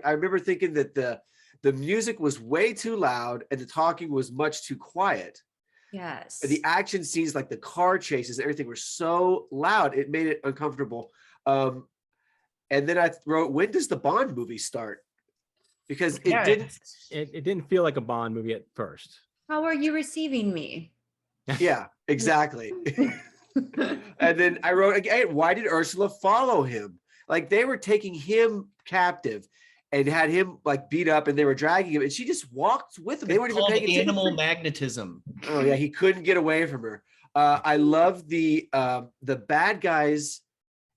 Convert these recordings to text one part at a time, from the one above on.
I remember thinking that the music was way too loud and the talking was much too quiet. Yes. The action scenes, like the car chases, everything were so loud, it made it uncomfortable. And then I wrote, when does the Bond movie start? Because it didn't feel like a Bond movie at first. How are you receiving me? Yeah, exactly. And then I wrote again, why did Ursula follow him? Like they were taking him captive and had him like beat up and they were dragging him and she just walked with him. They weren't even paying attention. Animal magnetism. Oh yeah, he couldn't get away from her. I love the bad guys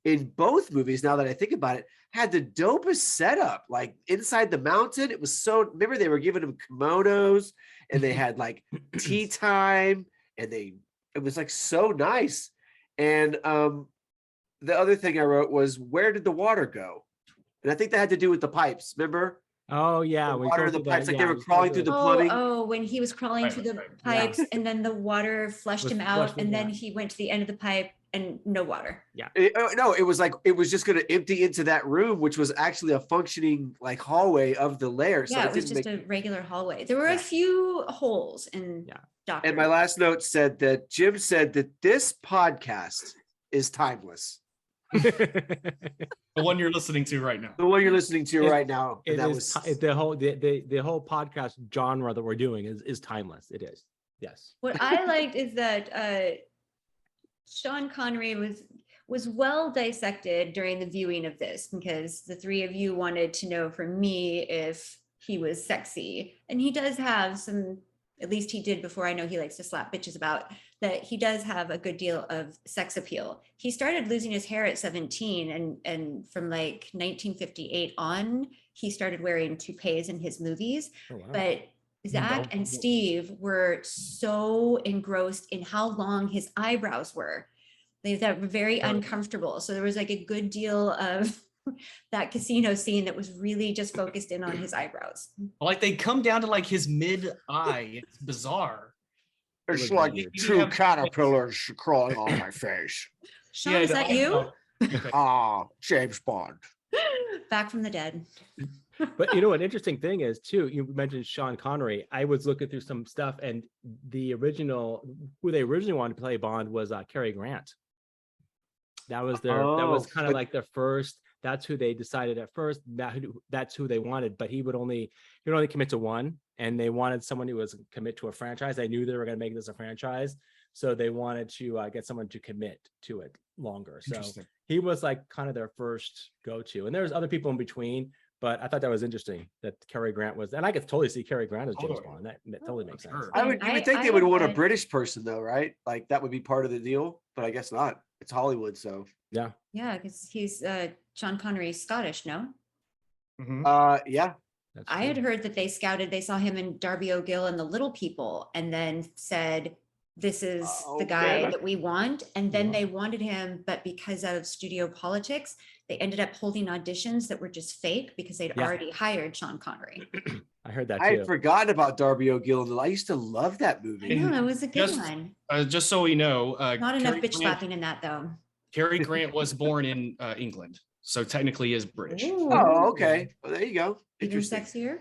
in both movies, now that I think about it, had the dopest setup. Like inside the mountain, it was so, remember they were giving him kimonos and they had like tea time and it was like so nice. And the other thing I wrote was, where did the water go? And I think that had to do with the pipes, remember? Oh yeah, the water in the pipes, like they were crawling through the plumbing. Oh, when he was crawling through the pipes and then the water flushed him out and then he went to the end of the pipe and no water. Yeah. No, it was like, it was just going to empty into that room, which was actually a functioning like hallway of the lair. So yeah, it was just a regular hallway. There were a few holes in Doctor. And my last note said that Jim said that this podcast is timeless. The one you're listening to right now. The one you're listening to right now. And that was the whole podcast genre that we're doing is timeless. It is. Yes. What I liked is that Sean Connery was well dissected during the viewing of this, because the three of you wanted to know from me if he was sexy, and he does have some, at least he did before. I know he likes to slap bitches about that. He does have a good deal of sex appeal. He started losing his hair at 17, and from like 1958 on, he started wearing toupees in his movies. Oh, wow. But Zach and Steve were so engrossed in how long his eyebrows were. They were very uncomfortable. So there was like a good deal of that casino scene that was really just focused in on his eyebrows. Like they come down to like his mid-eye. It's bizarre. It's like two caterpillars crawling on my face. Sean, is that you? James Bond. Back from the dead. But you know, an interesting thing is too, you mentioned Sean Connery. I was looking through some stuff, and who they originally wanted to play Bond was Cary Grant. That was that was kind of like their first. That's who they decided at first. That's who they wanted, but he would only commit to one, and they wanted someone who was commit to a franchise. They knew they were going to make this a franchise, so they wanted to get someone to commit to it longer. So he was like kind of their first go-to, and there's other people in between. But I thought that was interesting that Cary Grant was, and I could totally see Cary Grant as James Bond. That totally makes sense. You would think they would want a British person though, right? Like that would be part of the deal, but I guess not. It's Hollywood, so yeah. Yeah, because he's Sean Connery's Scottish, no? Mm-hmm. Yeah. I had heard that they saw him in Darby O'Gill and The Little People, and then said, this is the guy that we want. And then they wanted him, but because of studio politics, they ended up holding auditions that were just fake because they'd already hired Sean Connery. I heard that too. I had forgotten about Darby O'Gill. I used to love that movie. I know, it was a good one. Just so we know. Not enough bitch slapping in that though. Cary Grant was born in England, so technically is British. Ooh. Oh, okay. Well, there you go. Even sexier?